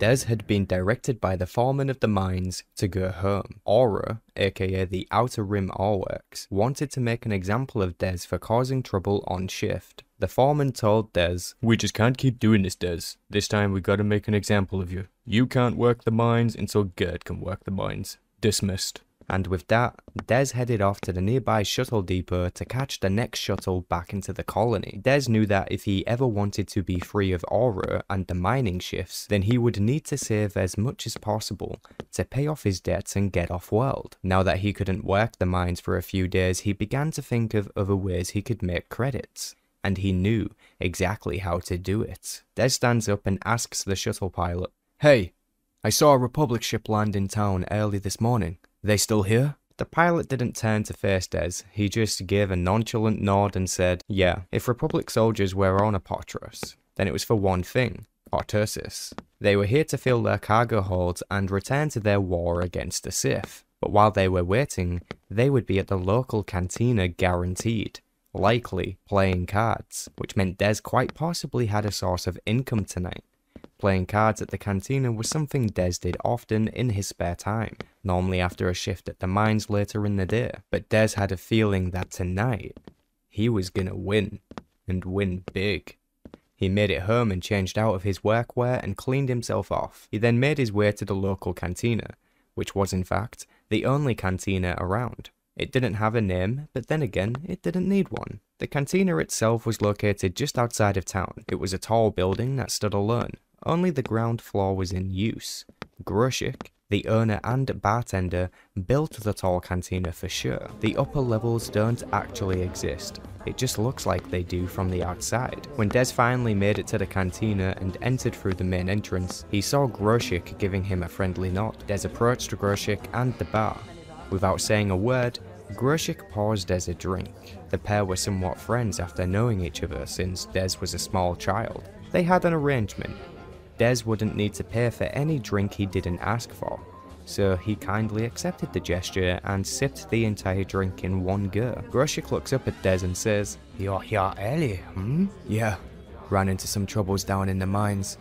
Des had been directed by the foreman of the mines to go home. Aura, aka the Outer Rim Ore Works, wanted to make an example of Des for causing trouble on shift. The foreman told Des, "We just can't keep doing this, Des. This time we gotta make an example of you. You can't work the mines until Gert can work the mines. Dismissed." And with that, Des headed off to the nearby shuttle depot to catch the next shuttle back into the colony. Des knew that if he ever wanted to be free of Aura and the mining shifts, then he would need to save as much as possible to pay off his debts and get off-world. Now that he couldn't work the mines for a few days, he began to think of other ways he could make credits. And he knew exactly how to do it. Des stands up and asks the shuttle pilot, "Hey, I saw a Republic ship land in town early this morning. They still here?" The pilot didn't turn to face Des, he just gave a nonchalant nod and said, "Yeah, if Republic soldiers were on a Patros, then it was for one thing, Partursis. They were here to fill their cargo holds and return to their war against the Sith. But while they were waiting, they would be at the local cantina guaranteed, likely playing cards, which meant Des quite possibly had a source of income tonight. Playing cards at the cantina was something Des did often in his spare time, normally after a shift at the mines later in the day. But Des had a feeling that tonight, he was gonna win, and win big. He made it home and changed out of his workwear and cleaned himself off. He then made his way to the local cantina, which was in fact the only cantina around. It didn't have a name, but then again, it didn't need one. The cantina itself was located just outside of town. It was a tall building that stood alone. Only the ground floor was in use. Groshik, the owner and bartender, built the tall cantina for sure. The upper levels don't actually exist. It just looks like they do from the outside. When Des finally made it to the cantina and entered through the main entrance, he saw Groshik giving him a friendly nod. Des approached Groshik and the bar. Without saying a word, Groshik paused as a drink. The pair were somewhat friends after knowing each other since Des was a small child. They had an arrangement. Des wouldn't need to pay for any drink he didn't ask for, so he kindly accepted the gesture and sipped the entire drink in one go. Groshik looks up at Des and says, "You're here early, hmm?" "Yeah, ran into some troubles down in the mines.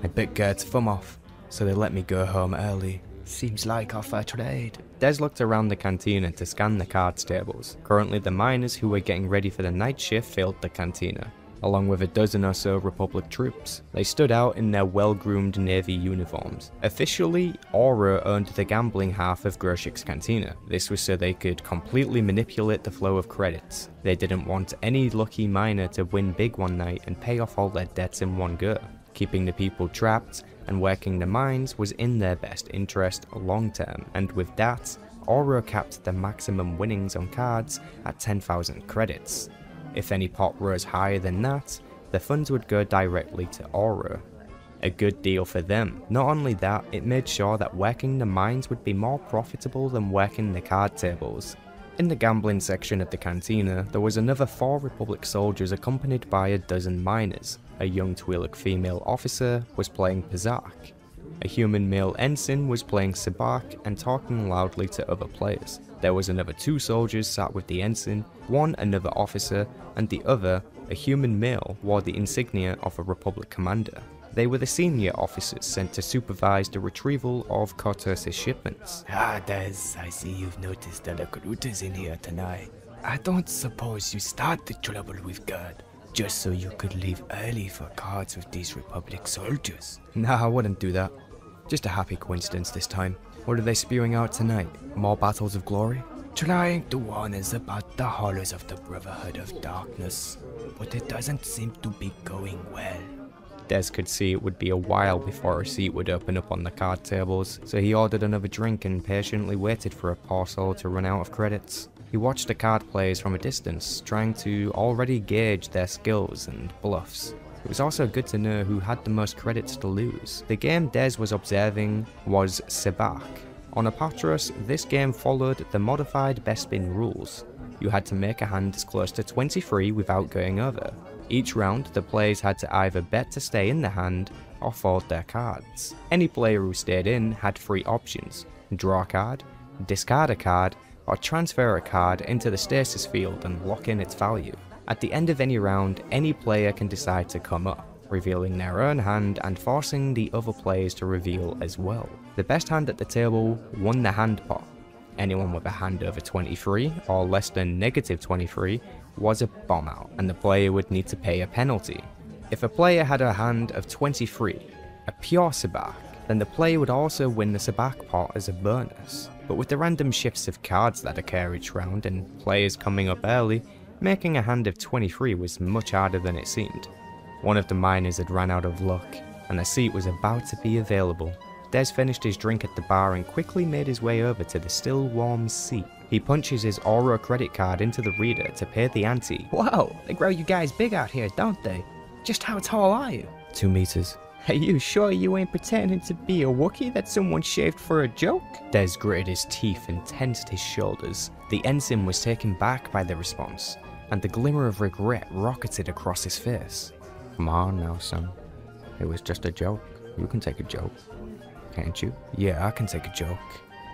I bit Gert's thumb off, so they let me go home early. Seems like a fair trade." Des looked around the cantina to scan the cards tables. Currently the miners who were getting ready for the night shift filled the cantina, along with a dozen or so Republic troops. They stood out in their well-groomed Navy uniforms. Officially, Aura owned the gambling half of Groshik's cantina. This was so they could completely manipulate the flow of credits. They didn't want any lucky miner to win big one night and pay off all their debts in one go. Keeping the people trapped and working the mines was in their best interest long term, and with that, Aura capped the maximum winnings on cards at 10,000 credits. If any pot rose higher than that, the funds would go directly to Aura. A good deal for them. Not only that, it made sure that working the mines would be more profitable than working the card tables. In the gambling section of the cantina, there was another 4 Republic soldiers accompanied by a dozen miners. A young Twi'lek female officer was playing Pazak. A human male ensign was playing Sabak and talking loudly to other players. There was another 2 soldiers sat with the ensign, one another officer, and the other, a human male, wore the insignia of a Republic commander. They were the senior officers sent to supervise the retrieval of Cortez's shipments. "Ah, Des, I see you've noticed the recruiters in here tonight. I don't suppose you started trouble with Gerd, just so you could leave early for cards with these Republic soldiers?" Nah, I wouldn't do that. Just a happy coincidence this time. What are they spewing out tonight? More battles of glory? Trying to warn us about the horrors of the Brotherhood of Darkness, but it doesn't seem to be going well. Des could see it would be a while before a seat would open up on the card tables, so he ordered another drink and patiently waited for a poor soul to run out of credits. He watched the card players from a distance, trying to already gauge their skills and bluffs. It was also good to know who had the most credits to lose. The game Des was observing was Sabak. On a Patros, this game followed the modified Bespin rules. You had to make a hand as close to 23 without going over. Each round, the players had to either bet to stay in the hand or fold their cards. Any player who stayed in had 3 options: draw a card, discard a card, or transfer a card into the stasis field and lock in its value. At the end of any round, any player can decide to come up. revealing their own hand and forcing the other players to reveal as well. The best hand at the table won the hand pot. Anyone with a hand over 23 or less than -23 was a bomb out, and the player would need to pay a penalty. If a player had a hand of 23, a pure sabak, then the player would also win the sabak pot as a bonus. But with the random shifts of cards that occur each round and players coming up early, making a hand of 23 was much harder than it seemed. One of the miners had ran out of luck, and a seat was about to be available. Des finished his drink at the bar and quickly made his way over to the still warm seat. He punches his Aura credit card into the reader to pay the ante. Whoa, they grow you guys big out here, don't they? Just how tall are you? 2 meters. Are you sure you ain't pretending to be a Wookiee that someone shaved for a joke? Des gritted his teeth and tensed his shoulders. The ensign was taken back by the response, and the glimmer of regret rocketed across his face. Come on now, son. It was just a joke. You can take a joke, can't you? Yeah, I can take a joke,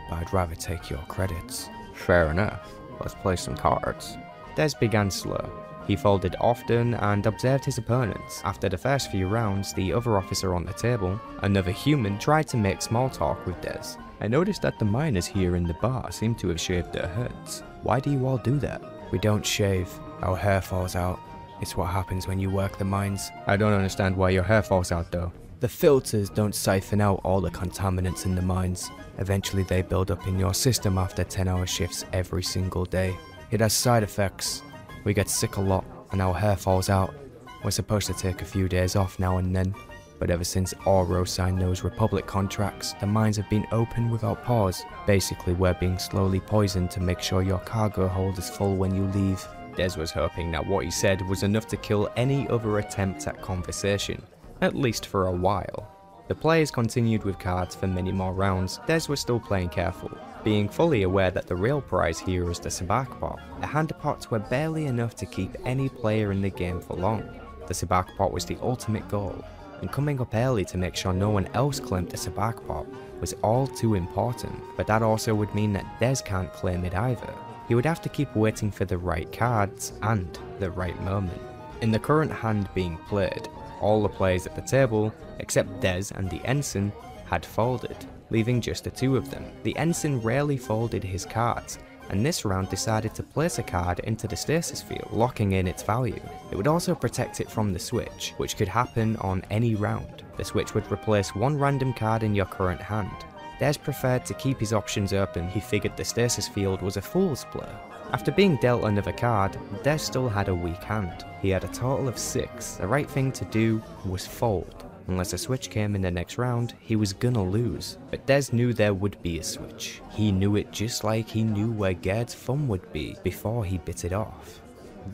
but I'd rather take your credits. Fair enough. Let's play some cards. Des began slow. He folded often and observed his opponents. After the first few rounds, the other officer on the table, another human, tried to make small talk with Des. I noticed that the miners here in the bar seem to have shaved their heads. Why do you all do that? We don't shave. Our hair falls out. It's what happens when you work the mines. I don't understand why your hair falls out though. The filters don't siphon out all the contaminants in the mines. Eventually they build up in your system after 10-hour shifts every single day. It has side effects. We get sick a lot and our hair falls out. We're supposed to take a few days off now and then, but ever since Oro signed those Republic contracts, the mines have been open without pause. Basically, we're being slowly poisoned to make sure your cargo hold is full when you leave. Des was hoping that what he said was enough to kill any other attempt at conversation, at least for a while. The players continued with cards for many more rounds. Des was still playing careful, being fully aware that the real prize here is the sabak pot. The hand pots were barely enough to keep any player in the game for long. The sabak pot was the ultimate goal, and coming up early to make sure no one else claimed the sabak pot was all too important. But that also would mean that Des can't claim it either. He would have to keep waiting for the right cards and the right moment. In the current hand being played, all the players at the table, except Des and the ensign, had folded, leaving just the two of them. The ensign rarely folded his cards, and this round decided to place a card into the stasis field, locking in its value. It would also protect it from the switch, which could happen on any round. The switch would replace one random card in your current hand. Des preferred to keep his options open. He figured the stasis field was a fool's play. After being dealt another card, Des still had a weak hand. He had a total of 6. The right thing to do was fold. Unless a switch came in the next round, he was gonna lose. But Des knew there would be a switch. He knew it just like he knew where Gerd's thumb would be before he bit it off.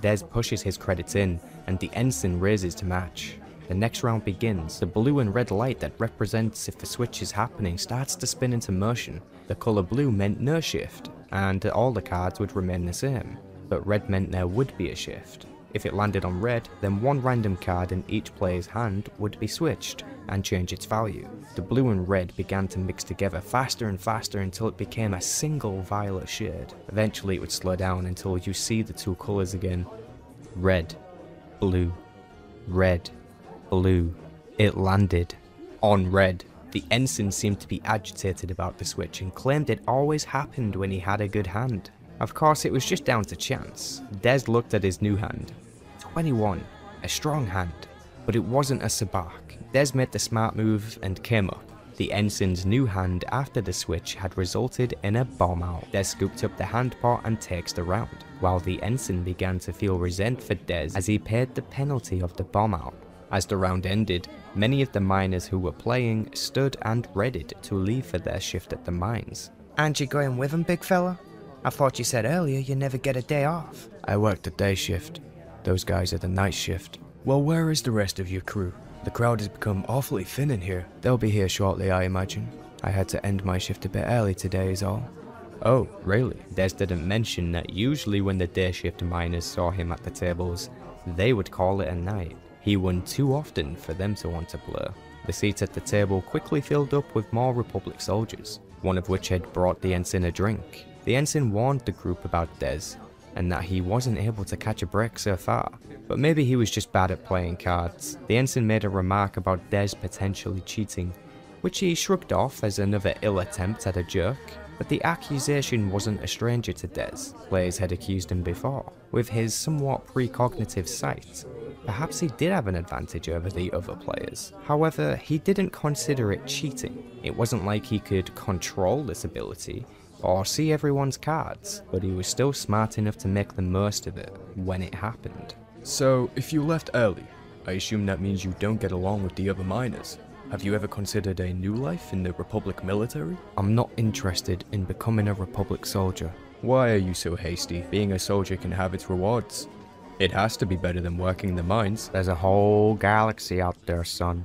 Des pushes his credits in, and the ensign raises to match. The next round begins. The blue and red light that represents if the switch is happening starts to spin into motion. The colour blue meant no shift, and all the cards would remain the same, but red meant there would be a shift. If it landed on red, then one random card in each player's hand would be switched and change its value. The blue and red began to mix together faster and faster until it became a single violet shade. Eventually it would slow down until you see the two colours again. Red, blue, red, blue. It landed on red. The ensign seemed to be agitated about the switch and claimed it always happened when he had a good hand. Of course, it was just down to chance. Des looked at his new hand. 21, a strong hand, but it wasn't a sabak. Des made the smart move and came up. The ensign's new hand after the switch had resulted in a bomb out. Des scooped up the hand pot and takes the round, while the ensign began to feel resent for Des as he paid the penalty of the bomb out. As the round ended, many of the miners who were playing stood and readied to leave for their shift at the mines. Aren't you going with him, big fella? I thought you said earlier you never get a day off. I work the day shift. Those guys are the night shift. Well, where is the rest of your crew? The crowd has become awfully thin in here. They'll be here shortly, I imagine. I had to end my shift a bit early today is all. Oh, really? Des didn't mention that usually when the day shift miners saw him at the tables, they would call it a night. He won too often for them to want to play. The seats at the table quickly filled up with more Republic soldiers, one of which had brought the ensign a drink. The ensign warned the group about Des. and that he wasn't able to catch a break so far. But maybe he was just bad at playing cards. The ensign made a remark about Des potentially cheating, which he shrugged off as another ill attempt at a joke. But the accusation wasn't a stranger to Des. Players had accused him before. With his somewhat precognitive sight, perhaps he did have an advantage over the other players. However, he didn't consider it cheating. It wasn't like he could control this ability or see everyone's cards, but he was still smart enough to make the most of it when it happened. So, if you left early, I assume that means you don't get along with the other miners. Have you ever considered a new life in the Republic military? I'm not interested in becoming a Republic soldier. Why are you so hasty? Being a soldier can have its rewards. It has to be better than working in the mines. There's a whole galaxy out there, son.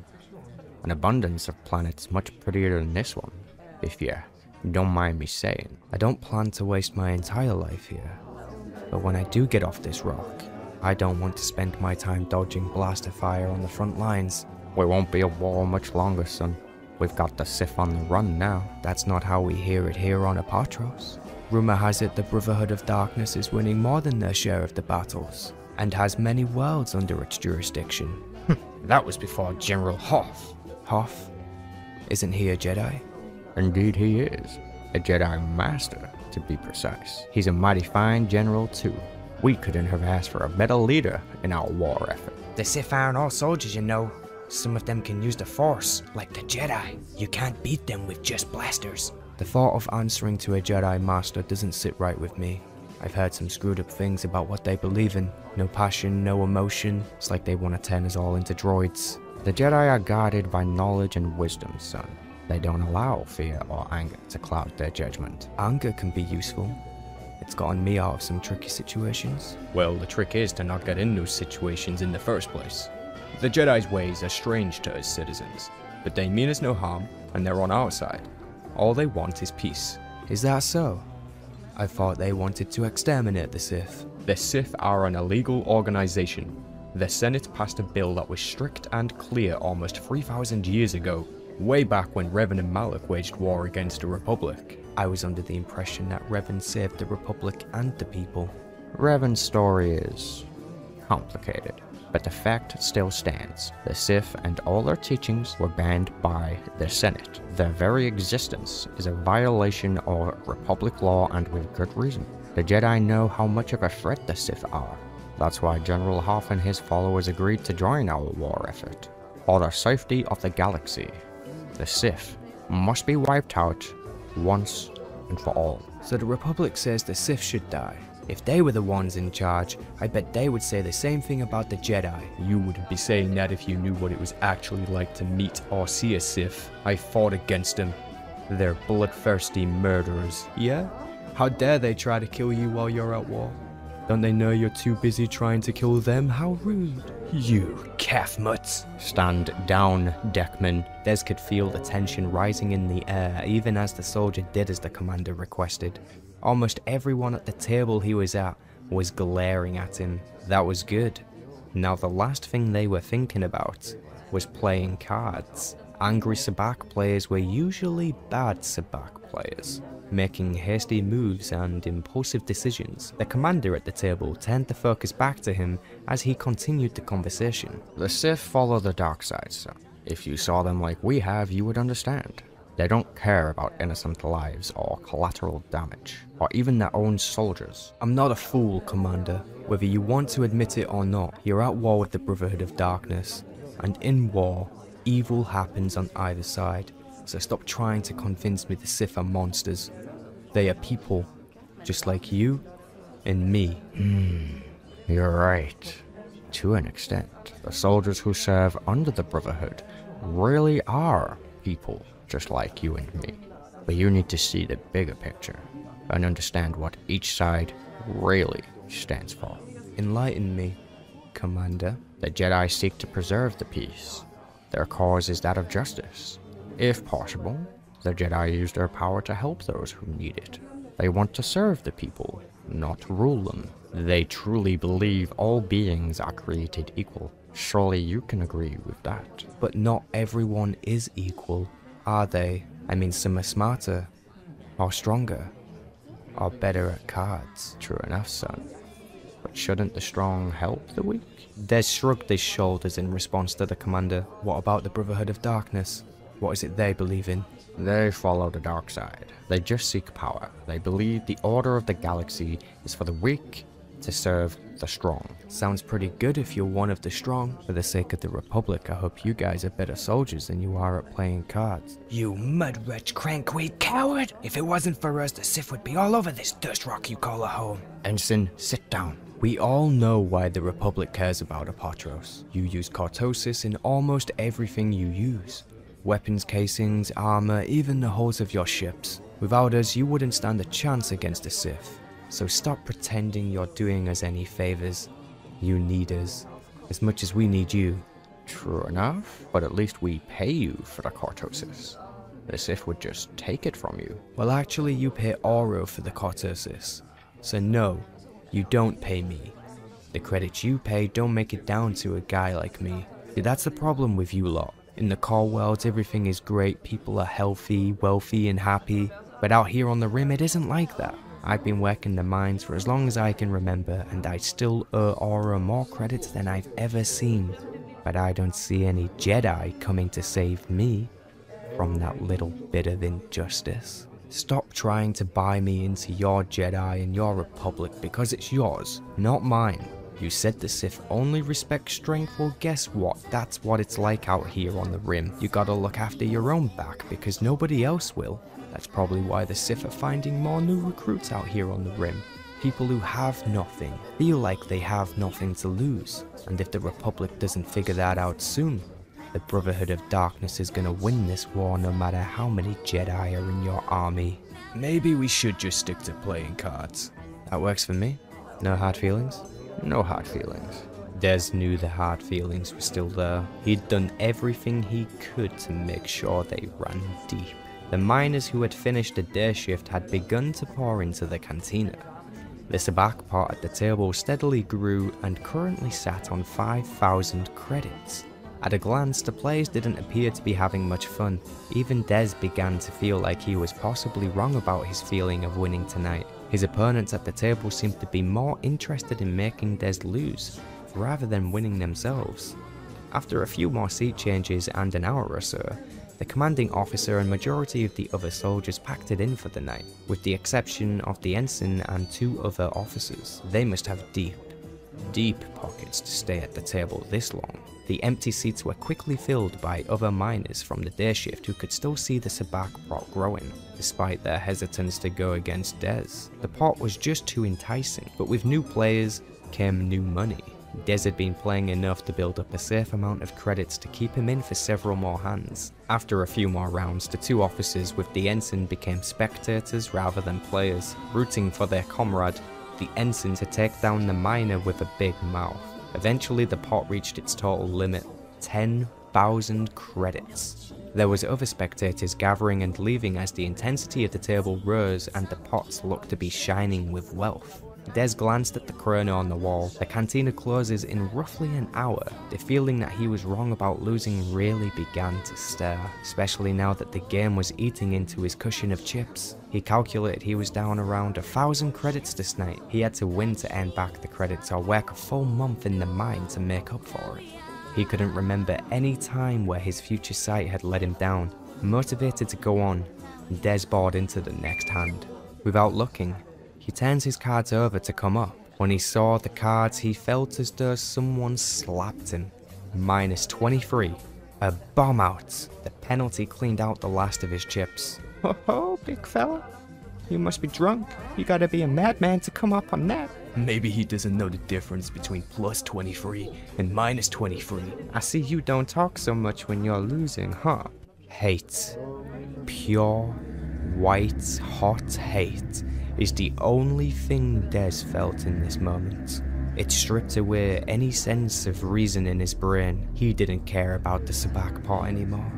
An abundance of planets much prettier than this one, if you don't mind me saying. I don't plan to waste my entire life here, but when I do get off this rock, I don't want to spend my time dodging blaster fire on the front lines. We won't be at war much longer, son. We've got the Sith on the run now. That's not how we hear it here on Apatros. Rumor has it the Brotherhood of Darkness is winning more than their share of the battles, and has many worlds under its jurisdiction. That was before General Hoth. Hoth? Isn't he a Jedi? Indeed he is. A Jedi Master, to be precise. He's a mighty fine general too. We couldn't have asked for a better leader in our war effort. The Sith aren't all soldiers, you know. Some of them can use the Force, like the Jedi. You can't beat them with just blasters. The thought of answering to a Jedi Master doesn't sit right with me. I've heard some screwed up things about what they believe in. No passion, no emotion. It's like they want to turn us all into droids. The Jedi are guided by knowledge and wisdom, son. They don't allow fear or anger to cloud their judgment. Anger can be useful. It's gotten me out of some tricky situations. Well, the trick is to not get in those situations in the first place. The Jedi's ways are strange to us citizens, but they mean us no harm, and they're on our side. All they want is peace. Is that so? I thought they wanted to exterminate the Sith. The Sith are an illegal organization. The Senate passed a bill that was strict and clear almost 3,000 years ago, way back when Revan and Malak waged war against the Republic. I was under the impression that Revan saved the Republic and the people. Revan's story is complicated, but the fact still stands. The Sith and all their teachings were banned by the Senate. Their very existence is a violation of Republic law, and with good reason. The Jedi know how much of a threat the Sith are. That's why General Hoth and his followers agreed to join our war effort. For the safety of the galaxy, the Sith must be wiped out once and for all. So the Republic says the Sith should die. If they were the ones in charge, I bet they would say the same thing about the Jedi. You wouldn't be saying that if you knew what it was actually like to meet or see a Sith. I fought against them. They're bloodthirsty murderers. Yeah? How dare they try to kill you while you're at war? Don't they know you're too busy trying to kill them? How rude. You calf mutts. Stand down, Deckman. Des could feel the tension rising in the air, even as the soldier did as the commander requested. Almost everyone at the table he was at was glaring at him. That was good. Now the last thing they were thinking about was playing cards. Angry sabacc players were usually bad sabacc players, making hasty moves and impulsive decisions. The commander at the table turned the focus back to him as he continued the conversation. The Sith follow the dark side, son. If you saw them like we have, you would understand. They don't care about innocent lives or collateral damage, or even their own soldiers. I'm not a fool, Commander. Whether you want to admit it or not, you're at war with the Brotherhood of Darkness. And in war, evil happens on either side. So stop trying to convince me the Sith are monsters. They are people, just like you and me. You're right. To an extent, the soldiers who serve under the Brotherhood really are people, just like you and me. But you need to see the bigger picture and understand what each side really stands for. Enlighten me, Commander. The Jedi seek to preserve the peace. Their cause is that of justice. If possible, the Jedi use their power to help those who need it. They want to serve the people, not rule them. They truly believe all beings are created equal. Surely you can agree with that. But not everyone is equal, are they? I mean, some are smarter or stronger. are better at cards. True enough, son. But shouldn't the strong help the weak? Des shrugged his shoulders in response to the commander. What about the Brotherhood of Darkness? What is it they believe in? They follow the dark side. They just seek power. They believe the order of the galaxy is for the weak to serve the strong. Sounds pretty good if you're one of the strong. For the sake of the Republic, I hope you guys are better soldiers than you are at playing cards. You mud wretch crankweed coward! If it wasn't for us, the Sith would be all over this dust rock you call a home. Ensign, sit down. We all know why the Republic cares about Apotros. You use cortosis in almost everything you use. Weapons casings, armor, even the hulls of your ships. Without us, you wouldn't stand a chance against the Sith. So stop pretending you're doing us any favors. You need us, as much as we need you. True enough, but at least we pay you for the cortosis. The Sith would just take it from you. Well, actually, you pay Oro for the cortosis. So no, you don't pay me. The credits you pay don't make it down to a guy like me. See, that's the problem with you lot. In the core world, everything is great, people are healthy, wealthy, and happy. But out here on the Rim, it isn't like that. I've been working the mines for as long as I can remember, and I still owe Aura more credits than I've ever seen. But I don't see any Jedi coming to save me from that little bit of injustice. Stop trying to buy me into your Jedi and your Republic because it's yours, not mine. You said the Sith only respect strength, well guess what, that's what it's like out here on the Rim. You gotta look after your own back because nobody else will. That's probably why the Sith are finding more new recruits out here on the Rim. People who have nothing, feel like they have nothing to lose. And if the Republic doesn't figure that out soon, the Brotherhood of Darkness is gonna win this war no matter how many Jedi are in your army. Maybe we should just stick to playing cards. That works for me. No hard feelings? No hard feelings. Des knew the hard feelings were still there. He'd done everything he could to make sure they ran deep. The miners who had finished the day shift had begun to pour into the cantina. The sabacc pot at the table steadily grew and currently sat on 5,000 credits. At a glance, the players didn't appear to be having much fun. Even Des began to feel like he was possibly wrong about his feeling of winning tonight. His opponents at the table seemed to be more interested in making Des lose, rather than winning themselves. After a few more seat changes and an hour or so, the commanding officer and majority of the other soldiers packed it in for the night, with the exception of the ensign and 2 other officers. They must have deep pockets to stay at the table this long. The empty seats were quickly filled by other miners from the day shift who could still see the sabacc pot growing, despite their hesitance to go against Des. The pot was just too enticing, but with new players came new money. Des had been playing enough to build up a safe amount of credits to keep him in for several more hands. After a few more rounds, the 2 officers with the ensign became spectators rather than players, rooting for their comrade, the ensign, to take down the miner with a big mouth. Eventually the pot reached its total limit, 10,000 credits. There was other spectators gathering and leaving as the intensity of the table rose and the pots looked to be shining with wealth. Des glanced at the chrono on the wall. The cantina closes in roughly an hour. The feeling that he was wrong about losing really began to stir, especially now that the game was eating into his cushion of chips. He calculated he was down around 1,000 credits this night. He had to win to earn back the credits or work a full month in the mine to make up for it. He couldn't remember any time where his future sight had let him down. Motivated to go on, Des bored into the next hand. Without looking, he turns his cards over to come up. When he saw the cards, he felt as though someone slapped him. -23. A bomb out. The penalty cleaned out the last of his chips. Oh, big fella. You must be drunk. You gotta be a madman to come up on that. Maybe he doesn't know the difference between +23 and -23. I see you don't talk so much when you're losing, huh? Hate. Pure, white, hot hate is the only thing Des felt in this moment. It stripped away any sense of reason in his brain. He didn't care about the sabacc pot anymore.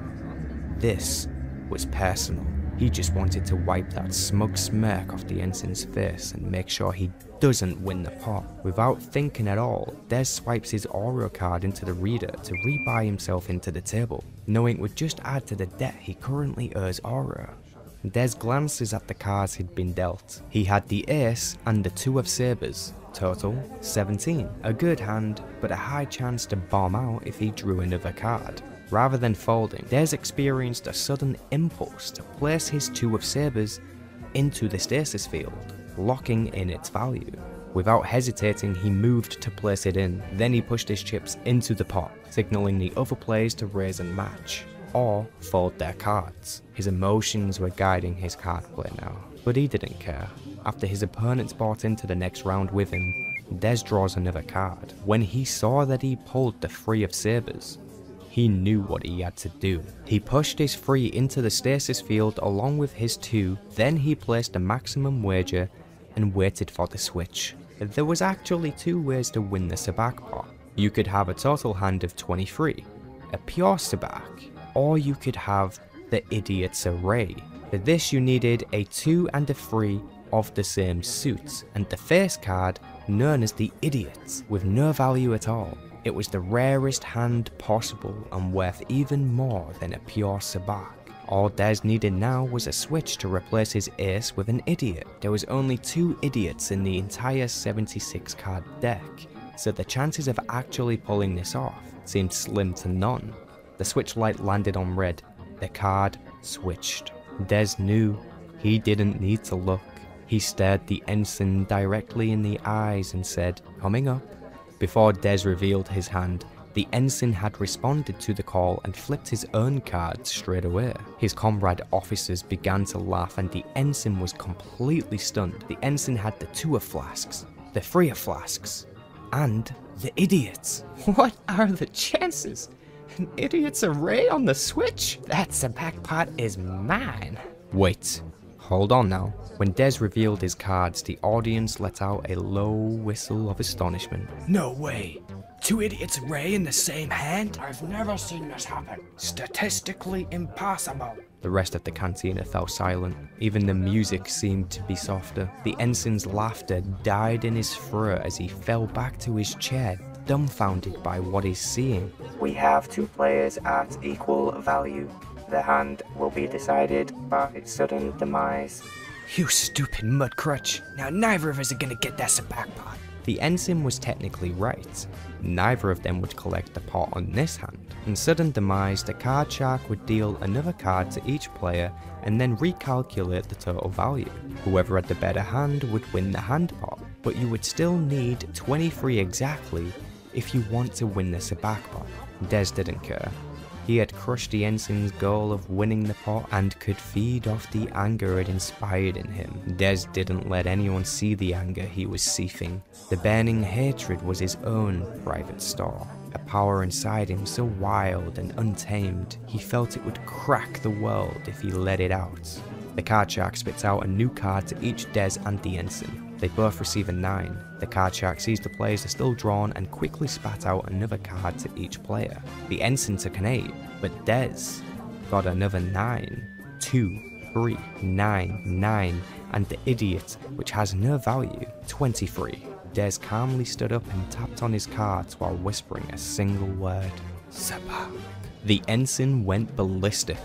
This was personal. He just wanted to wipe that smug smirk off the ensign's face and make sure he doesn't win the pot. Without thinking at all, Des swipes his Aura card into the reader to rebuy himself into the table, knowing it would just add to the debt he currently owes Aura. Des glances at the cards he'd been dealt. He had the ace and the 2 of sabres. Total 17. A good hand, but a high chance to bomb out if he drew another card. Rather than folding, Des experienced a sudden impulse to place his 2 of sabres into the stasis field, locking in its value. Without hesitating, he moved to place it in. Then he pushed his chips into the pot, signaling the other players to raise and match, or fold their cards. His emotions were guiding his card play now, but he didn't care. After his opponents bought into the next round with him, Des draws another card. When he saw that he pulled the 3 of sabres, he knew what he had to do. He pushed his 3 into the stasis field along with his 2, then he placed a maximum wager and waited for the switch. There was actually 2 ways to win the sabak pot. You could have a total hand of 23, a pure sabak, or you could have the Idiot's Array. For this you needed a 2 and a 3 of the same suit, and the face card known as the Idiot, with no value at all. It was the rarest hand possible and worth even more than a pure sabak. All Des needed now was a switch to replace his ace with an idiot. There was only 2 idiots in the entire 76 card deck, so the chances of actually pulling this off seemed slim to none. The switch light landed on red. The card switched. Des knew he didn't need to look. He stared the ensign directly in the eyes and said, "Coming up." Before Des revealed his hand, the ensign had responded to the call and flipped his own cards straight away. His comrade officers began to laugh and the ensign was completely stunned. The ensign had the 2 of flasks, the 3 of flasks, and the idiots. What are the chances? An Idiot's Array on the switch? That sabak pot is mine. Wait, hold on now. When Des revealed his cards, the audience let out a low whistle of astonishment. No way. 2 Idiots Array in the same hand? I've never seen this happen. Statistically impossible. The rest of the cantina fell silent. Even the music seemed to be softer. The ensign's laughter died in his throat as he fell back to his chair, dumbfounded by what he's seeing. We have 2 players at equal value. The hand will be decided by sudden demise. You stupid mudcrutch. Now neither of us are gonna get that sabak pot. The ensign was technically right. Neither of them would collect the pot on this hand. In sudden demise, the card shark would deal another card to each player and then recalculate the total value. Whoever had the better hand would win the hand pot, but you would still need 23 exactly if you want to win the sabak pot. Des didn't care. He had crushed the ensign's goal of winning the pot and could feed off the anger it inspired in him. Des didn't let anyone see the anger he was seething. The burning hatred was his own private SWTOR, a power inside him so wild and untamed, he felt it would crack the world if he let it out. The card shark spits out a new card to each Des and the ensign. They both receive a 9. The card shark sees the players are still drawn and quickly spat out another card to each player. The ensign took an 8, but Des got another 9, 2, 3, 9, 9, and the idiot, which has no value, 23. Des calmly stood up and tapped on his cards while whispering a single word, sabak. The ensign went ballistic.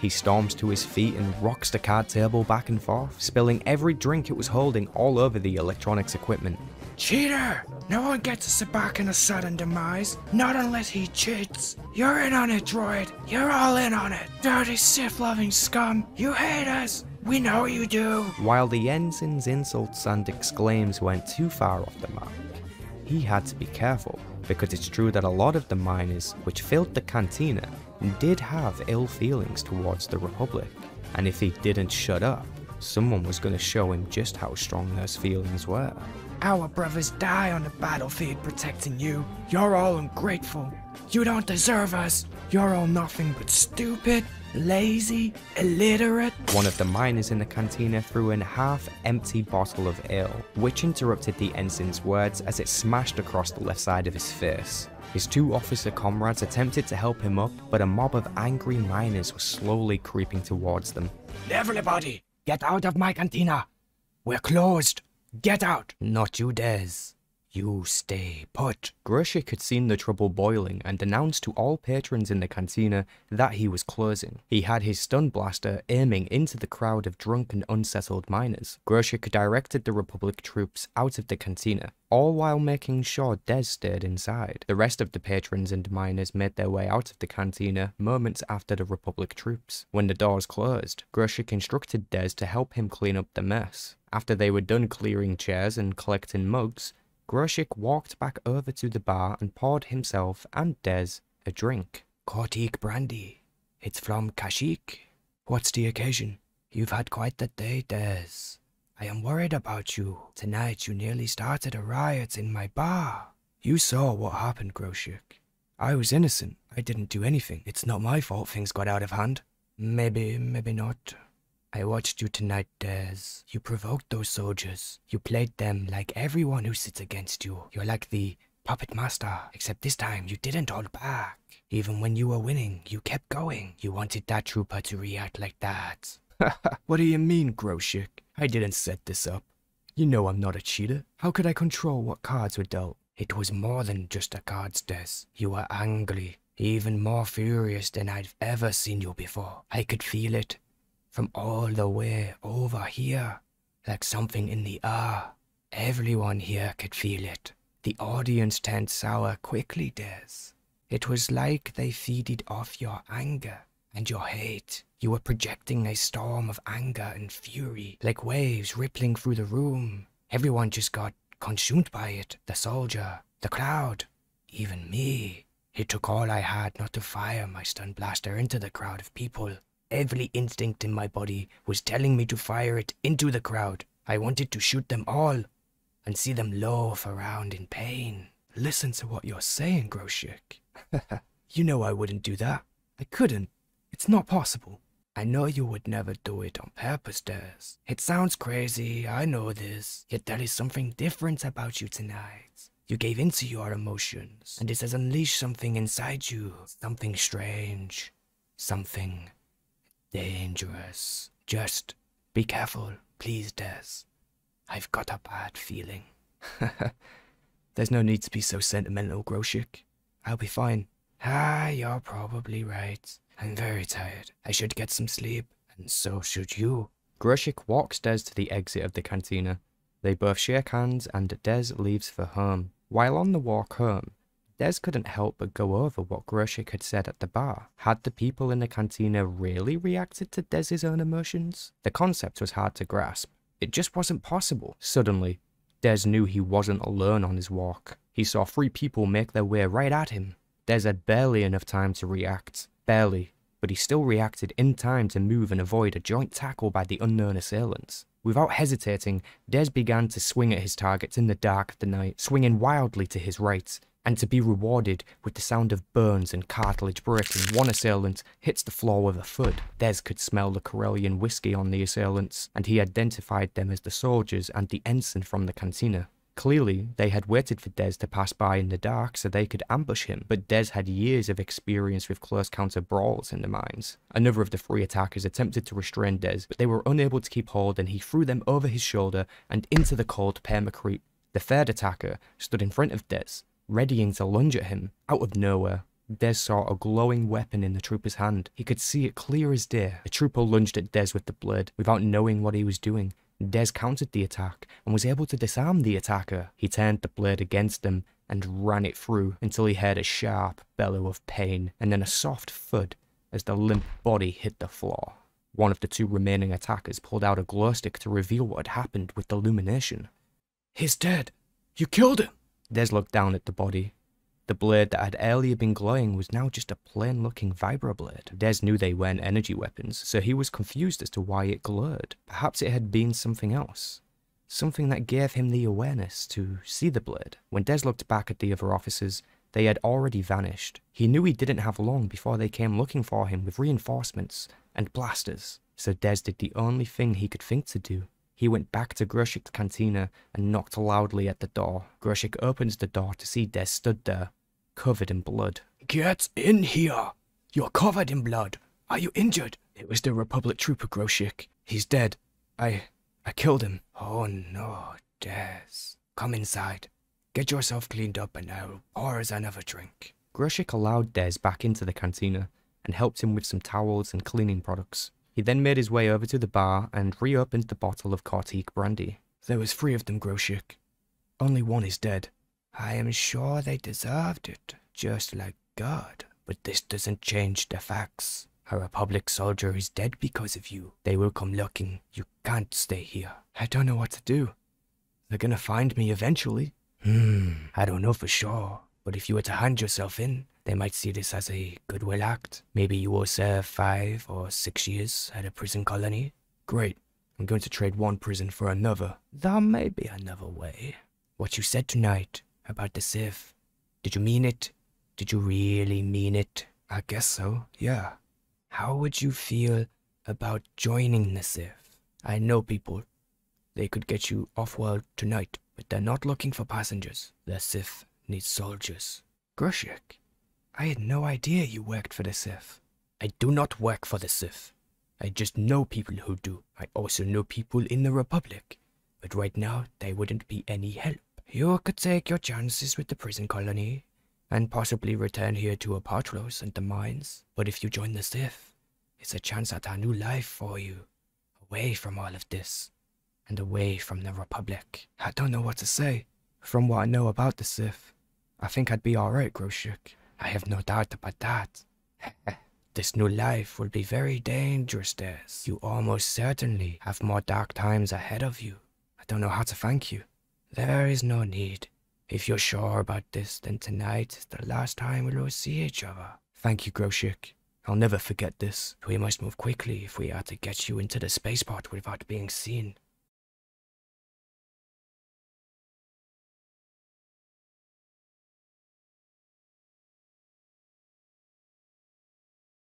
He storms to his feet and rocks the card table back and forth, spilling every drink it was holding all over the electronics equipment. Cheater! No one gets a sabak in a sudden demise, not unless he cheats. You're in on it, droid. You're all in on it. Dirty Sith-loving scum. You hate us. We know you do. While the ensign's insults and exclaims went too far off the mark, he had to be careful, because it's true that a lot of the miners, which filled the cantina, did have ill feelings towards the Republic, and if he didn't shut up, someone was going to show him just how strong those feelings were. Our brothers die on the battlefield protecting you. You're all ungrateful. You don't deserve us. You're all nothing but stupid, lazy, illiterate. One of the miners in the cantina threw in a half-empty bottle of ale, which interrupted the ensign's words as it smashed across the left side of his face. His 2 officer comrades attempted to help him up, but a mob of angry miners was slowly creeping towards them. Everybody, get out of my cantina. We're closed. Get out. Not you, Des. You stay put. Groshik had seen the trouble boiling and announced to all patrons in the cantina that he was closing. He had his stun blaster aiming into the crowd of drunk and unsettled miners. Groshik directed the Republic troops out of the cantina, all while making sure Dez stayed inside. The rest of the patrons and miners made their way out of the cantina moments after the Republic troops. When the doors closed, Groshik instructed Dez to help him clean up the mess. After they were done clearing chairs and collecting mugs, Groshik walked back over to the bar and poured himself and Dez a drink. Kotik brandy. It's from Kashyyyk. What's the occasion? You've had quite the day, Dez. I am worried about you. Tonight you nearly started a riot in my bar. You saw what happened, Groshik. I was innocent. I didn't do anything. It's not my fault things got out of hand. Maybe not. I watched you tonight, Dez. You provoked those soldiers. You played them like everyone who sits against you. You're like the puppet master, except this time you didn't hold back. Even when you were winning, you kept going. You wanted that trooper to react like that. What do you mean, Groshik? I didn't set this up. You know I'm not a cheater. How could I control what cards were dealt? It was more than just the cards, Dez. You were angry, even more furious than I've ever seen you before. I could feel it. From all the way over here, like something in the air. Everyone here could feel it. The audience turned sour quickly, Dez. It was like they feeded off your anger and your hate. You were projecting a storm of anger and fury, like waves rippling through the room. Everyone just got consumed by it. The soldier, the crowd, even me. It took all I had not to fire my stun blaster into the crowd of people. Every instinct in my body was telling me to fire it into the crowd. I wanted to shoot them all and see them loaf around in pain. Listen to what you're saying, Groshik. You know I wouldn't do that. I couldn't. It's not possible. I know you would never do it on purpose, Dez. It sounds crazy, I know this. Yet there is something different about you tonight. You gave in to your emotions, and it has unleashed something inside you. Something strange. Something dangerous. Just be careful, please, Dez. I've got a bad feeling. There's no need to be so sentimental, Groshik. I'll be fine. You're probably right. I'm very tired. I should get some sleep, and so should you. Groshik walks Dez to the exit of the cantina. They both shake hands and Dez leaves for home. While on the walk home, Dez couldn't help but go over what Groshik had said at the bar. Had the people in the cantina really reacted to Dez's own emotions? The concept was hard to grasp. It just wasn't possible. Suddenly, Dez knew he wasn't alone on his walk. He saw 3 people make their way right at him. Dez had barely enough time to react. Barely. But he still reacted in time to move and avoid a joint tackle by the unknown assailants. Without hesitating, Dez began to swing at his targets in the dark of the night, swinging wildly to his right, and to be rewarded with the sound of bones and cartilage breaking. One assailant hits the floor with a thud. Dez could smell the Corellian whiskey on the assailants, and he identified them as the soldiers and the ensign from the cantina. Clearly, they had waited for Dez to pass by in the dark so they could ambush him, but Dez had years of experience with close counter brawls in the mines. Another of the 3 attackers attempted to restrain Dez, but they were unable to keep hold and he threw them over his shoulder and into the cold permacrete. The 3rd attacker stood in front of Dez, readying to lunge at him. Out of nowhere, Dez saw a glowing weapon in the trooper's hand. He could see it clear as day. The trooper lunged at Dez with the blade without knowing what he was doing. Dez countered the attack and was able to disarm the attacker. He turned the blade against him and ran it through until he heard a sharp bellow of pain and then a soft thud as the limp body hit the floor. One of the 2 remaining attackers pulled out a glow stick to reveal what had happened with the illumination. He's dead. You killed him. Dez looked down at the body. The blade that had earlier been glowing was now just a plain-looking vibroblade. Dez knew they weren't energy weapons, so he was confused as to why it glowed. Perhaps it had been something else. Something that gave him the awareness to see the blade. When Dez looked back at the other officers, they had already vanished. He knew he didn't have long before they came looking for him with reinforcements and blasters. So Dez did the only thing he could think to do. He went back to Groshik's cantina and knocked loudly at the door. Groshik opens the door to see Dez stood there, covered in blood. Get in here! You're covered in blood. Are you injured? It was the Republic trooper, Groshik. He's dead. I killed him. Oh no, Dez. Come inside. Get yourself cleaned up and I'll pour us another drink. Groshik allowed Des back into the cantina and helped him with some towels and cleaning products. He then made his way over to the bar and reopened the bottle of Kortik brandy. There was 3 of them, Groshik. Only 1 is dead. I am sure they deserved it, just like God. But this doesn't change the facts. A Republic soldier is dead because of you. They will come looking. You can't stay here. I don't know what to do. They're gonna find me eventually. I don't know for sure. But if you were to hand yourself in, they might see this as a goodwill act. Maybe you will serve 5 or 6 years at a prison colony. Great. I'm going to trade one prison for another. There may be another way. What you said tonight about the Civ, did you mean it? Did you really mean it? I guess so, yeah. How would you feel about joining the Civ? I know people. They could get you off-world tonight, but they're not looking for passengers. The Civ needs soldiers. Groshik, I had no idea you worked for the Civ. I do not work for the Civ. I just know people who do. I also know people in the Republic. But right now, they wouldn't be any help. You could take your chances with the prison colony, and possibly return here to Apatros and the mines. But if you join the Civ, it's a chance at a new life for you. Away from all of this, and away from the Republic. I don't know what to say. From what I know about the Civ, I think I'd be alright, Groshik. I have no doubt about that. This new life will be very dangerous, Des. You almost certainly have more dark times ahead of you. I don't know how to thank you. There is no need. If you're sure about this, then tonight is the last time we'll see each other. Thank you, Groshik. I'll never forget this. We must move quickly if we are to get you into the spaceport without being seen.